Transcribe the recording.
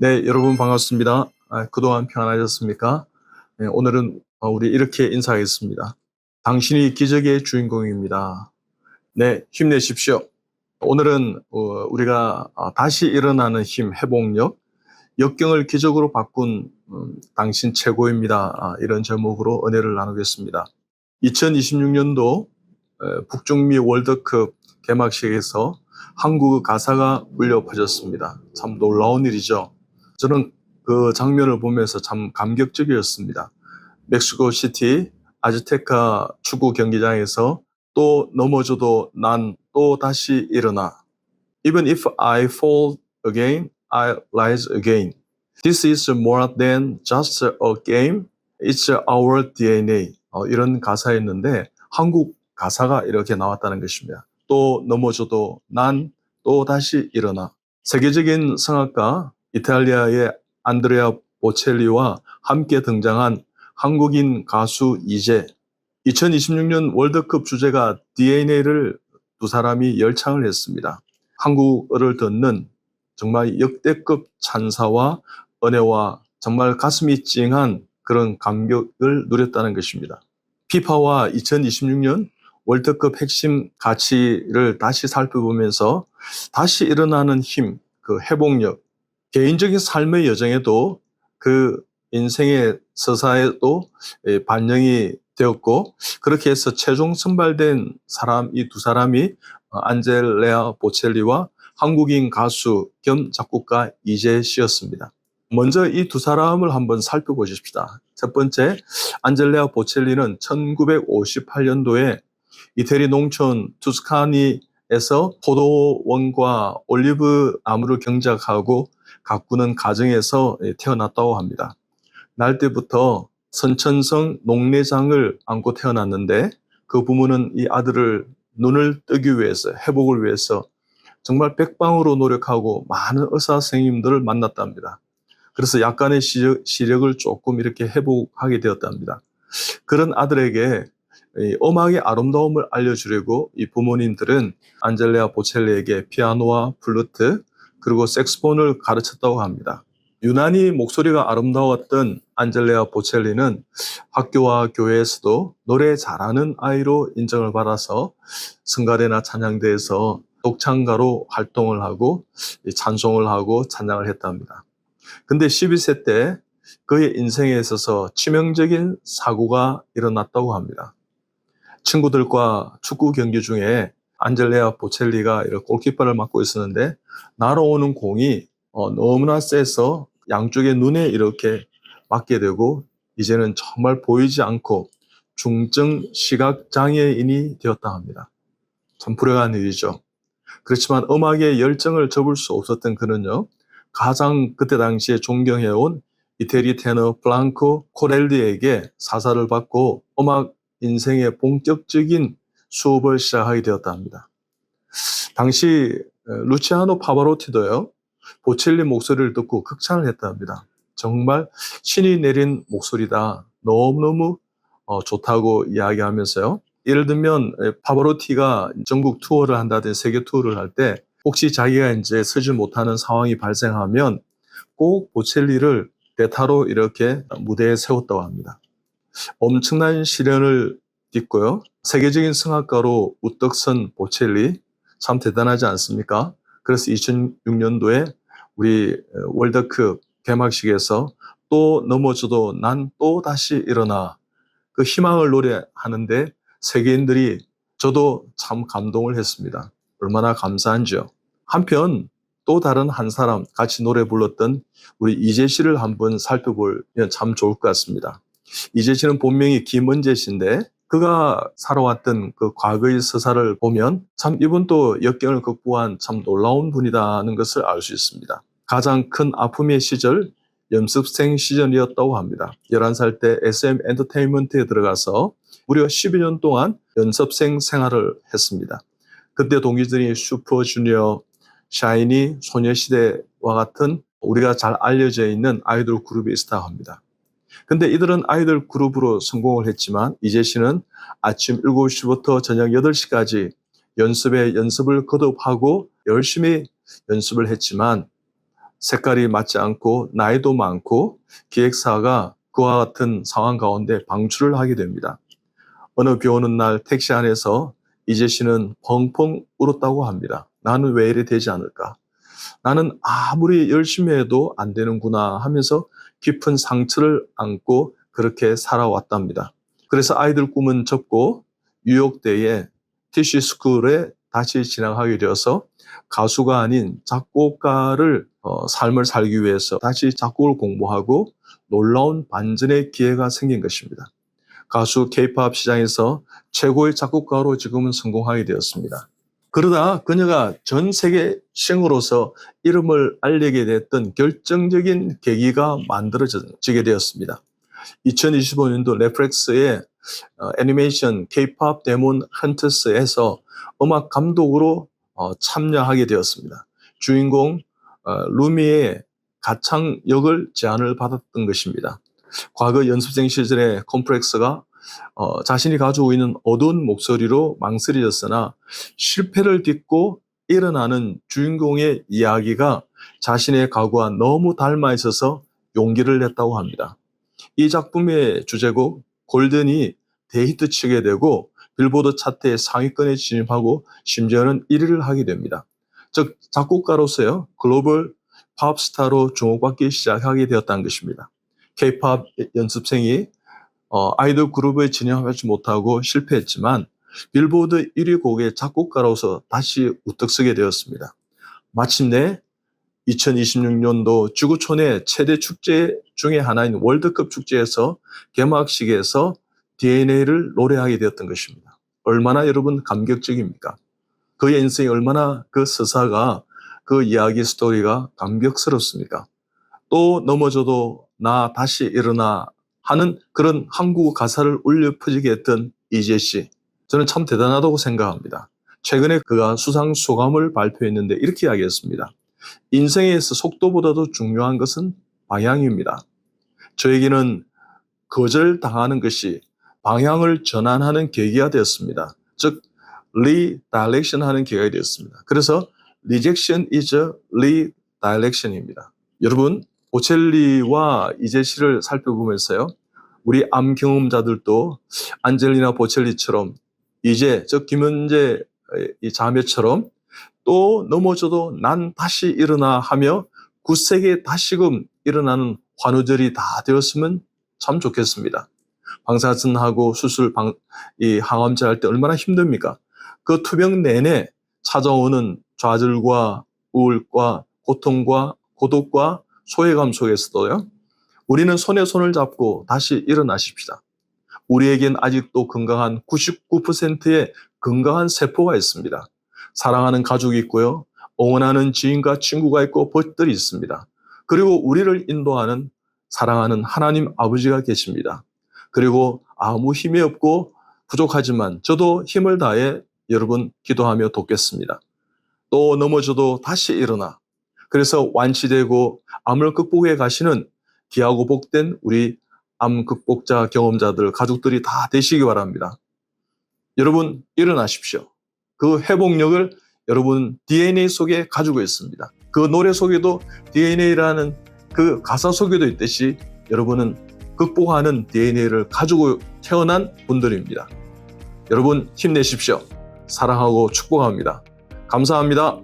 네, 여러분 반갑습니다. 그동안 평안하셨습니까? 네, 오늘은 우리 이렇게 인사하겠습니다. 당신이 기적의 주인공입니다. 네, 힘내십시오. 오늘은 우리가 다시 일어나는 힘, 회복력, 역경을 기적으로 바꾼 당신 최고입니다. 이런 제목으로 은혜를 나누겠습니다. 2026년도 북중미 월드컵 개막식에서 한국어 가사가 울려 퍼졌습니다. 참 놀라운 일이죠. 저는 그 장면을 보면서 참 감격적이었습니다. 멕시코 시티 아즈테카 축구 경기장에서 또 넘어져도 난 또 다시 일어나. Even if I fall again, I rise again. This is more than just a game. It's our DNA. 이런 가사였는데 한국 가사가 이렇게 나왔다는 것입니다. 또 넘어져도 난 또 다시 일어나. 세계적인 성악가 이탈리아의 안드레아 보첼리와 함께 등장한 한국인 가수 이재. 2026년 월드컵 주제가 DNA를 두 사람이 열창을 했습니다. 한국어를 듣는 정말 역대급 찬사와 은혜와 정말 가슴이 찡한 그런 감격을 누렸다는 것입니다. 피파와 2026년 월드컵 핵심 가치를 다시 살펴보면서 다시 일어나는 힘, 그 회복력, 개인적인 삶의 여정에도 그 인생의 서사에도 반영이 되었고, 그렇게 해서 최종 선발된 사람, 이 두 사람이 안젤레아 보첼리와 한국인 가수 겸 작곡가 이재 씨였습니다. 먼저 이 두 사람을 한번 살펴보십시다. 첫 번째, 안젤레아 보첼리는 1958년도에 이태리 농촌 투스카니에서 포도원과 올리브 나무를 경작하고 가꾸는 가정에서 태어났다고 합니다. 날 때부터 선천성 녹내장을 안고 태어났는데 그 부모는 이 아들을 눈을 뜨기 위해서, 회복을 위해서 정말 백방으로 노력하고 많은 의사 선생님들을 만났답니다. 그래서 약간의 시력을 조금 이렇게 회복하게 되었답니다. 그런 아들에게 음악의 아름다움을 알려주려고 이 부모님들은 안젤레아 보첼리에게 피아노와 플루트 그리고 색소폰을 가르쳤다고 합니다. 유난히 목소리가 아름다웠던 안젤레아 보첼리는 학교와 교회에서도 노래 잘하는 아이로 인정을 받아서 성가대나 찬양대에서 독창가로 활동을 하고 찬송을 하고 찬양을 했답니다. 근데 12세 때 그의 인생에 있어서 치명적인 사고가 일어났다고 합니다. 친구들과 축구 경기 중에 안젤레아 보첼리가 이렇게 골키퍼를 맡고 있었는데 날아오는 공이 너무나 세서 양쪽의 눈에 이렇게 맞게 되고 이제는 정말 보이지 않고 중증 시각장애인이 되었다 합니다. 참 불행한 일이죠. 그렇지만 음악의 열정을 접을 수 없었던 그는요, 가장 그때 당시에 존경해온 이태리 테너 플랑코 코렐리에게 사사를 받고 음악 인생의 본격적인 수업을 시작하게 되었다 합니다. 당시 루치아노 파바로티도요, 보첼리 목소리를 듣고 극찬을 했다 합니다. 정말 신이 내린 목소리다. 너무너무 좋다고 이야기하면서요. 예를 들면 파바로티가 전국 투어를 한다든지 세계 투어를 할 때 혹시 자기가 이제 서지 못하는 상황이 발생하면 꼭 보첼리를 대타로 이렇게 무대에 세웠다고 합니다. 엄청난 시련을 딛고요. 세계적인 성악가로 우뚝 선 보첼리 참 대단하지 않습니까? 그래서 2006년도에 우리 월드컵 개막식에서 또 넘어져도 난 또 다시 일어나 그 희망을 노래하는데 세계인들이 저도 참 감동을 했습니다. 얼마나 감사한지요. 한편 또 다른 한 사람 같이 노래 불렀던 우리 이재 씨를 한번 살펴보면 참 좋을 것 같습니다. 이재 씨는 본명이 김은재 씨인데 그가 살아왔던 그 과거의 서사를 보면 참 이분도 역경을 극복한 참 놀라운 분이라는 것을 알 수 있습니다. 가장 큰 아픔의 시절 연습생 시절이었다고 합니다. 11살 때 SM 엔터테인먼트에 들어가서 무려 12년 동안 연습생 생활을 했습니다. 그때 동기들이 슈퍼주니어, 샤이니, 소녀시대와 같은 우리가 잘 알려져 있는 아이돌 그룹이 있었다고 합니다. 근데 이들은 아이돌 그룹으로 성공을 했지만 이재 씨는 아침 7시부터 저녁 8시까지 연습에 연습을 거듭하고 열심히 연습을 했지만 색깔이 맞지 않고 나이도 많고 기획사가 그와 같은 상황 가운데 방출을 하게 됩니다. 어느 비 오는 날 택시 안에서 이재 씨는 펑펑 울었다고 합니다. 나는 왜 이래 되지 않을까? 나는 아무리 열심히 해도 안 되는구나 하면서 깊은 상처를 안고 그렇게 살아왔답니다. 그래서 아이들 꿈은 접고 뉴욕대의 티시 스쿨에 다시 진학하게 되어서 가수가 아닌 작곡가를 삶을 살기 위해서 다시 작곡을 공부하고 놀라운 반전의 기회가 생긴 것입니다. 가수 K-팝 시장에서 최고의 작곡가로 지금은 성공하게 되었습니다. 그러다 그녀가 전 세계 싱어로서 이름을 알리게 됐던 결정적인 계기가 만들어지게 되었습니다. 2025년도 넷플릭스의 애니메이션 K-팝 데몬 헌터스에서 음악 감독으로 참여하게 되었습니다. 주인공 루미의 가창 역을 제안을 받았던 것입니다. 과거 연습생 시절에 콤플렉스가 자신이 가지고 있는 어두운 목소리로 망설여졌으나 실패를 딛고 일어나는 주인공의 이야기가 자신의 과거와 너무 닮아 있어서 용기를 냈다고 합니다. 이 작품의 주제곡 골든이 대히트 치게 되고 빌보드 차트의 상위권에 진입하고 심지어는 1위를 하게 됩니다. 즉 작곡가로서요 글로벌 팝스타로 주목받기 시작하게 되었다는 것입니다. K-팝 연습생이 아이돌 그룹에 진입하지 못하고 실패했지만 빌보드 1위 곡의 작곡가로서 다시 우뚝 서게 되었습니다. 마침내 2026년도 지구촌의 최대 축제 중에 하나인 월드컵 축제에서 개막식에서 DNA를 노래하게 되었던 것입니다. 얼마나 여러분 감격적입니까? 그의 인생이 얼마나 그 서사가 그 이야기 스토리가 감격스럽습니까? 또 넘어져도 나 다시 일어나 하는 그런 한국어 가사를 울려 퍼지게 했던 이재 씨. 저는 참 대단하다고 생각합니다. 최근에 그가 수상 소감을 발표했는데 이렇게 이야기했습니다. 인생에서 속도보다도 중요한 것은 방향입니다. 저에게는 거절당하는 것이 방향을 전환하는 계기가 되었습니다. 즉, redirection 하는 계기가 되었습니다. 그래서 rejection is a redirection입니다. 여러분, 보첼리와 이재 씨를 살펴보면서요. 우리 암 경험자들도 안젤리나 보첼리처럼 이재, 즉 김은재 이 자매처럼 또 넘어져도 난 다시 일어나 하며 굳세게 다시금 일어나는 환우절이 다 되었으면 참 좋겠습니다. 방사선하고 수술, 이 항암제 할 때 얼마나 힘듭니까? 그 투병 내내 찾아오는 좌절과 우울과 고통과 고독과 소외감 속에서도요. 우리는 손에 손을 잡고 다시 일어나십시다. 우리에겐 아직도 건강한 99%의 건강한 세포가 있습니다. 사랑하는 가족이 있고요. 응원하는 지인과 친구가 있고 벗들이 있습니다. 그리고 우리를 인도하는 사랑하는 하나님 아버지가 계십니다. 그리고 아무 힘이 없고 부족하지만 저도 힘을 다해 여러분 기도하며 돕겠습니다. 또 넘어져도 다시 일어나. 그래서 완치되고 암을 극복해 가시는 귀하고 복된 우리 암 극복자 경험자들 가족들이 다 되시기 바랍니다. 여러분 일어나십시오. 그 회복력을 여러분 DNA 속에 가지고 있습니다. 그 노래 속에도 DNA라는 그 가사 속에도 있듯이 여러분은 극복하는 DNA를 가지고 태어난 분들입니다. 여러분 힘내십시오. 사랑하고 축복합니다. 감사합니다.